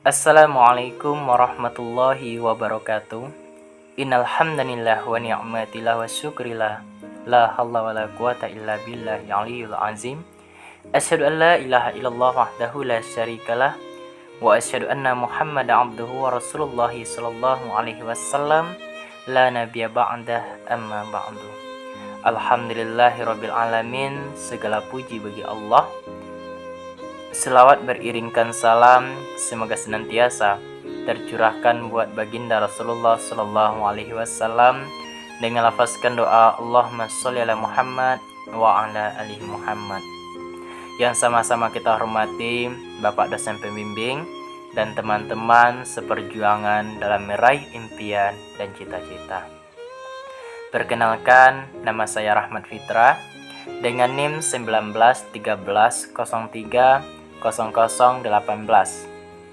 Assalamualaikum warahmatullahi wabarakatuh. Innal hamdanillah wa ni'matillah wa syukrillah. La haula wala quwata illa billahil aliyyil azim. Asyhadu an la ilaha illallah wahdahu la syarikalah wa asyhadu anna Muhammadan abduhu wa rasulullah sallallahu alaihi wasallam. La nabiyya ba'dah amma ba'du. Alhamdulillahirabbil alamin. Segala puji bagi Allah. Selawat beriringkan salam semoga senantiasa tercurahkan buat baginda Rasulullah sallallahu alaihi wasallam dengan lafazkan doa Allahumma sholli ala Muhammad wa ala ali Muhammad. Yang sama-sama kita hormati Bapak dosen pembimbing dan teman-teman seperjuangan dalam meraih impian dan cita-cita. Perkenalkan, nama saya Rahmat Fitra dengan NIM 1913030018.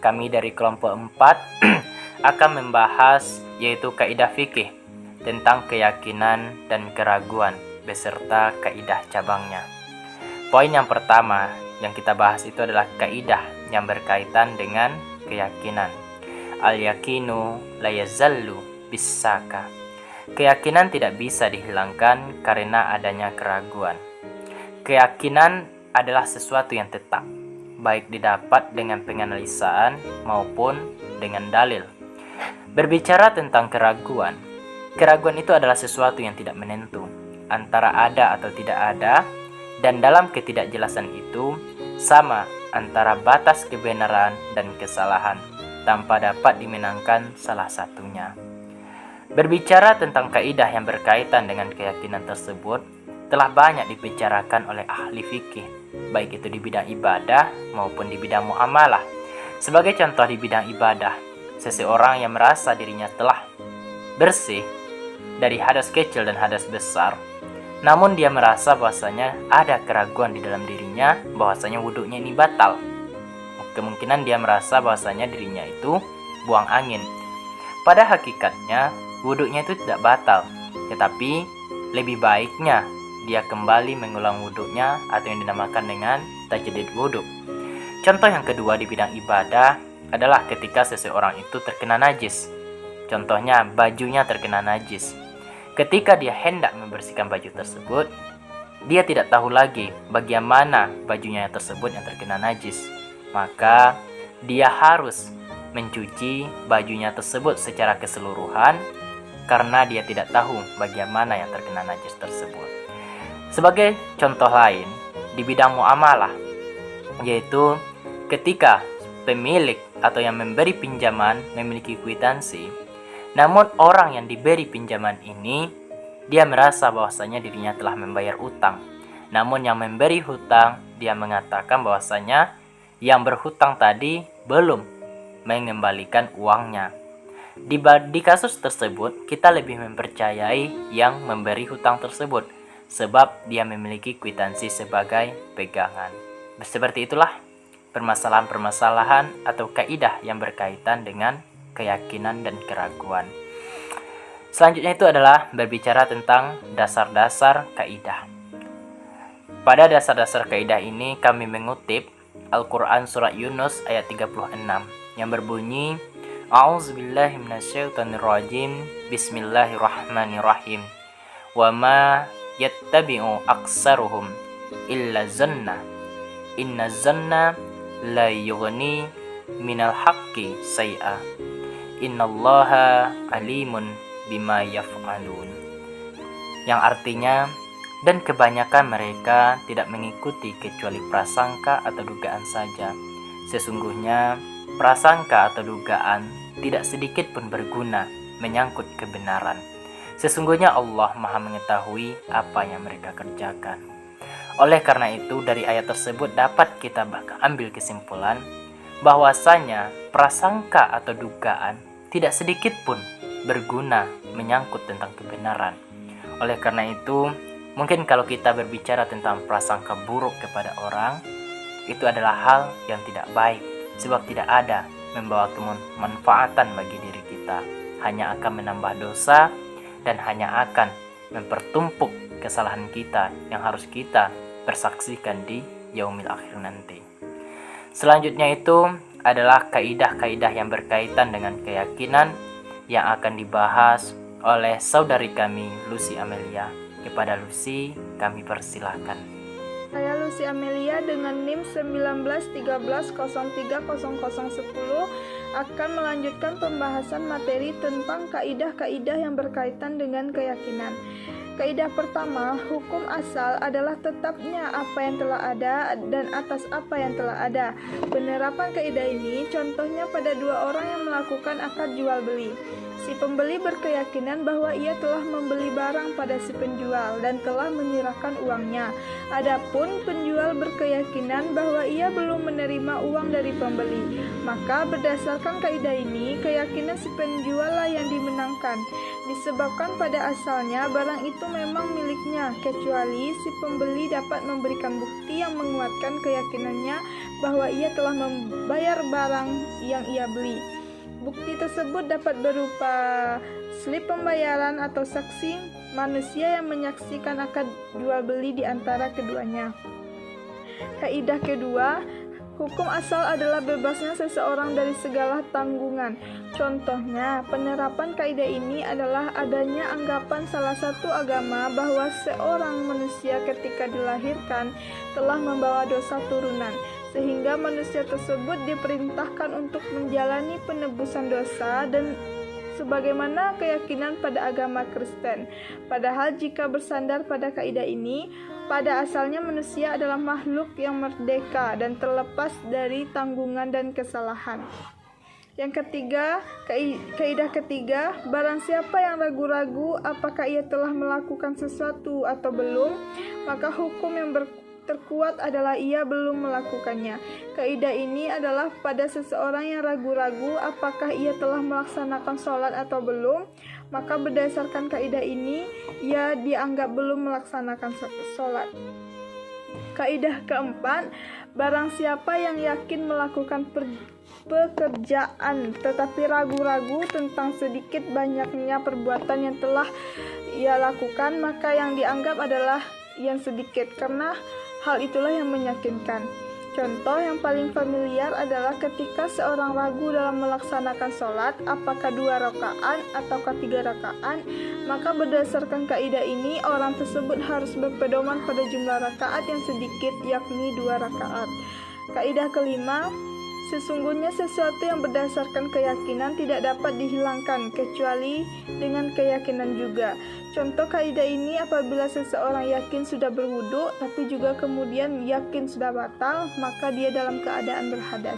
Kami dari kelompok 4 akan membahas yaitu kaidah fikih tentang keyakinan dan keraguan beserta kaidah cabangnya. Poin yang pertama yang kita bahas itu adalah kaidah yang berkaitan dengan keyakinan. Al-yakinu la yazallu bisaka. Keyakinan tidak bisa dihilangkan karena adanya keraguan. Keyakinan adalah sesuatu yang tetap, baik didapat dengan penganalisaan maupun dengan dalil. Berbicara tentang keraguan itu adalah sesuatu yang tidak menentu, antara ada atau tidak ada, dan dalam ketidakjelasan itu sama antara batas kebenaran dan kesalahan, tanpa dapat dimenangkan salah satunya. Berbicara tentang kaidah yang berkaitan dengan keyakinan tersebut telah banyak dibicarakan oleh ahli fikih, baik itu di bidang ibadah maupun di bidang muamalah. Sebagai contoh di bidang ibadah, seseorang yang merasa dirinya telah bersih dari hadas kecil dan hadas besar, namun dia merasa bahwasanya ada keraguan di dalam dirinya bahwasanya wudhunya ini batal. Kemungkinan dia merasa bahwasanya dirinya itu buang angin. Pada hakikatnya wudhunya itu tidak batal, tetapi lebih baiknya dia kembali mengulang wudhunya atau yang dinamakan dengan tajdid wudhu. Contoh yang kedua di bidang ibadah adalah ketika seseorang itu terkena najis. Contohnya bajunya terkena najis. Ketika dia hendak membersihkan baju tersebut, dia tidak tahu lagi bagaimana bajunya tersebut yang terkena najis. Maka dia harus mencuci bajunya tersebut secara keseluruhan karena dia tidak tahu bagaimana yang terkena najis tersebut. Sebagai contoh lain di bidang muamalah, yaitu ketika pemilik atau yang memberi pinjaman memiliki kwitansi, namun orang yang diberi pinjaman ini dia merasa bahwasanya dirinya telah membayar utang. Namun yang memberi hutang dia mengatakan bahwasanya yang berhutang tadi belum mengembalikan uangnya. Di kasus tersebut kita lebih mempercayai yang memberi hutang tersebut, sebab dia memiliki kwitansi sebagai pegangan. Seperti itulah permasalahan-permasalahan atau kaidah yang berkaitan dengan keyakinan dan keraguan. Selanjutnya itu adalah berbicara tentang dasar-dasar kaidah. Pada dasar-dasar kaidah ini kami mengutip Al-Quran Surat Yunus ayat 36 yang berbunyi A'udzubillahi minasyaitonirrajim. Bismillahirrahmanirrahim. Wa ma yattabi'u aksaruhum illa zanna inna zanna la yughni minal haqqi say'a innallaha alimun bima yaf'alun. Yang artinya, dan kebanyakan mereka tidak mengikuti kecuali prasangka atau dugaan saja. Sesungguhnya prasangka atau dugaan tidak sedikit pun berguna menyangkut kebenaran. Sesungguhnya Allah Maha mengetahui apa yang mereka kerjakan. Oleh karena itu, dari ayat tersebut dapat kita ambil kesimpulan bahwasanya prasangka atau dugaan tidak sedikit pun berguna menyangkut tentang kebenaran. Oleh karena itu, mungkin kalau kita berbicara tentang prasangka buruk kepada orang, itu adalah hal yang tidak baik, sebab tidak ada membawa kemanfaatan bagi diri kita, hanya akan menambah dosa dan hanya akan mempertumpuk kesalahan kita yang harus kita persaksikan di yaumil akhir nanti. Selanjutnya itu adalah kaidah-kaidah yang berkaitan dengan keyakinan yang akan dibahas oleh saudari kami, Lucy Amelia. Kepada Lucy, kami persilahkan. Saya Lucy Amelia dengan NIM 1913030010 akan melanjutkan pembahasan materi tentang kaidah-kaidah yang berkaitan dengan keyakinan. Kaidah pertama, hukum asal adalah tetapnya apa yang telah ada dan atas apa yang telah ada. Penerapan kaidah ini contohnya pada dua orang yang melakukan akad jual beli. Si pembeli berkeyakinan bahwa ia telah membeli barang pada si penjual dan telah menyerahkan uangnya. Adapun penjual berkeyakinan bahwa ia belum menerima uang dari pembeli. Maka berdasarkan kaidah ini, keyakinan si penjual lah yang dimenangkan. Disebabkan pada asalnya barang itu memang miliknya, kecuali si pembeli dapat memberikan bukti yang menguatkan keyakinannya bahwa ia telah membayar barang yang ia beli. Bukti tersebut dapat berupa slip pembayaran atau saksi manusia yang menyaksikan akad jual beli di antara keduanya. Kaidah kedua, hukum asal adalah bebasnya seseorang dari segala tanggungan. Contohnya, penerapan kaidah ini adalah adanya anggapan salah satu agama bahwa seorang manusia ketika dilahirkan telah membawa dosa turunan, sehingga manusia tersebut diperintahkan untuk menjalani penebusan dosa dan sebagaimana keyakinan pada agama Kristen. Padahal jika bersandar pada kaidah ini, pada asalnya manusia adalah makhluk yang merdeka dan terlepas dari tanggungan dan kesalahan. Yang ketiga, kaidah ketiga, barang siapa yang ragu-ragu apakah ia telah melakukan sesuatu atau belum, maka hukum yang terkuat adalah ia belum melakukannya. Kaidah ini adalah pada seseorang yang ragu-ragu apakah ia telah melaksanakan sholat atau belum, maka berdasarkan kaidah ini ia dianggap belum melaksanakan sholat. Kaidah keempat, barang siapa yang yakin melakukan pekerjaan tetapi ragu-ragu tentang sedikit banyaknya perbuatan yang telah ia lakukan, maka yang dianggap adalah yang sedikit, karena hal itulah yang meyakinkan. Contoh yang paling familiar adalah ketika seorang ragu dalam melaksanakan sholat, apakah 2 rakaat ataukah 3 rakaat, maka berdasarkan kaidah ini orang tersebut harus berpedoman pada jumlah rakaat yang sedikit, yakni 2 rakaat. Kaidah kelima, sesungguhnya sesuatu yang berdasarkan keyakinan tidak dapat dihilangkan kecuali dengan keyakinan juga. Contoh kaidah ini apabila seseorang yakin sudah berwudu tapi juga kemudian yakin sudah batal, maka dia dalam keadaan berhadas.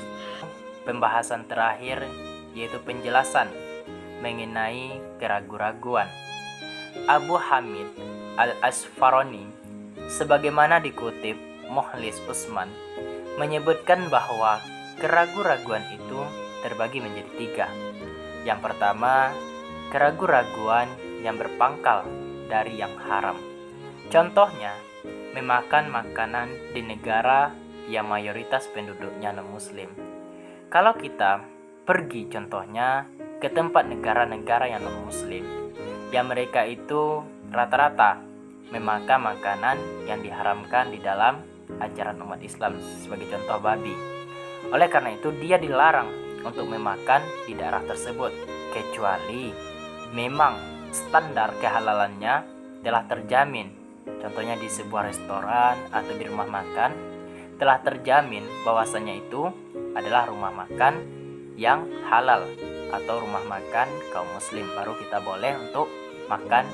Pembahasan terakhir yaitu penjelasan mengenai keraguan-raguan. Abu Hamid Al-Asfaroni sebagaimana dikutip Mukhlis Usman menyebutkan bahwa keraguan-raguan itu terbagi menjadi 3. Yang pertama, keraguan-raguan yang berpangkal dari yang haram. Contohnya, memakan makanan di negara yang mayoritas penduduknya non-muslim. Kalau kita pergi contohnya ke tempat negara-negara yang non-muslim, yang mereka itu rata-rata memakan makanan yang diharamkan di dalam ajaran umat Islam, sebagai contoh babi. Oleh karena itu dia dilarang untuk memakan di daerah tersebut, kecuali memang standar kehalalannya telah terjamin. Contohnya di sebuah restoran atau di rumah makan telah terjamin bahwasanya itu adalah rumah makan yang halal atau rumah makan kaum muslim, baru kita boleh untuk makan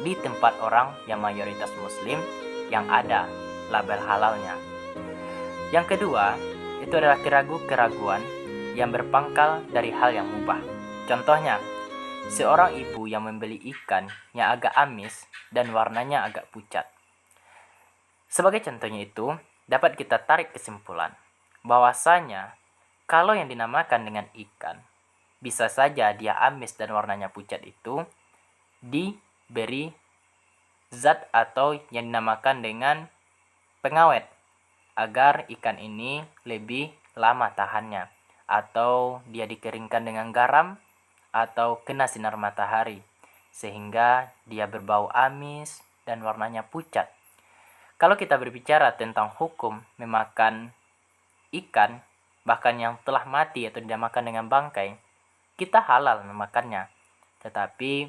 di tempat orang yang mayoritas muslim yang ada label halalnya. Yang kedua, itu adalah keraguan yang berpangkal dari hal yang mubah. Contohnya, seorang ibu yang membeli ikan yang agak amis dan warnanya agak pucat. Sebagai contohnya itu, dapat kita tarik kesimpulan bahwasanya kalau yang dinamakan dengan ikan, bisa saja dia amis dan warnanya pucat itu diberi zat atau yang dinamakan dengan pengawet agar ikan ini lebih lama tahannya, atau dia dikeringkan dengan garam atau kena sinar matahari sehingga dia berbau amis dan warnanya pucat. Kalau kita berbicara tentang hukum memakan ikan bahkan yang telah mati atau dimakan dengan bangkai, kita halal memakannya. Tetapi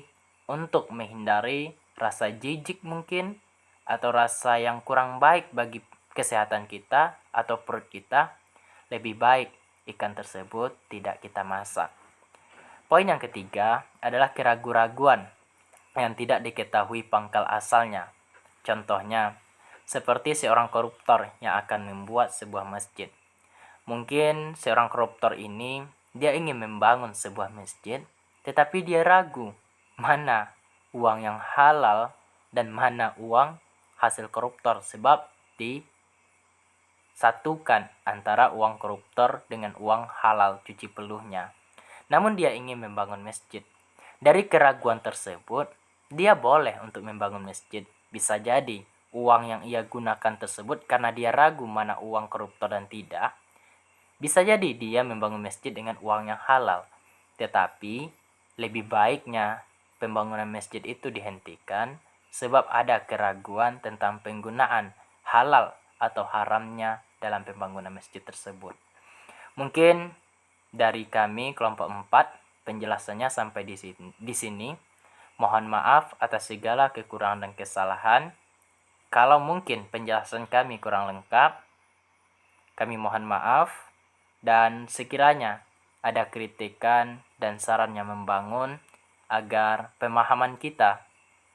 untuk menghindari rasa jijik mungkin, atau rasa yang kurang baik bagi kesehatan kita atau perut kita, lebih baik ikan tersebut tidak kita masak. Poin yang ketiga adalah keraguan-raguan yang tidak diketahui pangkal asalnya. Contohnya, seperti seorang koruptor yang akan membuat sebuah masjid. Mungkin seorang koruptor ini dia ingin membangun sebuah masjid, tetapi dia ragu mana uang yang halal dan mana uang hasil koruptor, sebab disatukan antara uang koruptor dengan uang halal cuci peluhnya. Namun dia ingin membangun masjid. Dari keraguan tersebut, dia boleh untuk membangun masjid. Bisa jadi uang yang ia gunakan tersebut karena dia ragu mana uang koruptor dan tidak. Bisa jadi dia membangun masjid dengan uang yang halal. Tetapi lebih baiknya pembangunan masjid itu dihentikan sebab ada keraguan tentang penggunaan halal atau haramnya dalam pembangunan masjid tersebut. Mungkin dari kami kelompok 4 penjelasannya sampai di sini. Mohon maaf atas segala kekurangan dan kesalahan. Kalau mungkin penjelasan kami kurang lengkap, kami mohon maaf. Dan sekiranya ada kritikan dan saran yang membangun agar pemahaman kita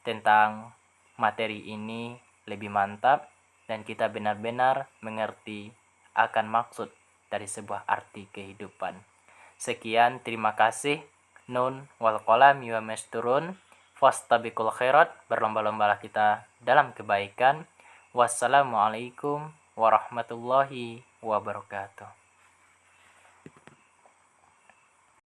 tentang materi ini lebih mantap dan kita benar-benar mengerti akan maksud dari sebuah arti kehidupan. Sekian, terima kasih. Nun wal qalam wa masturun. Fastabiqul khairat, berlomba-lombalah kita dalam kebaikan. Wassalamualaikum warahmatullahi wabarakatuh.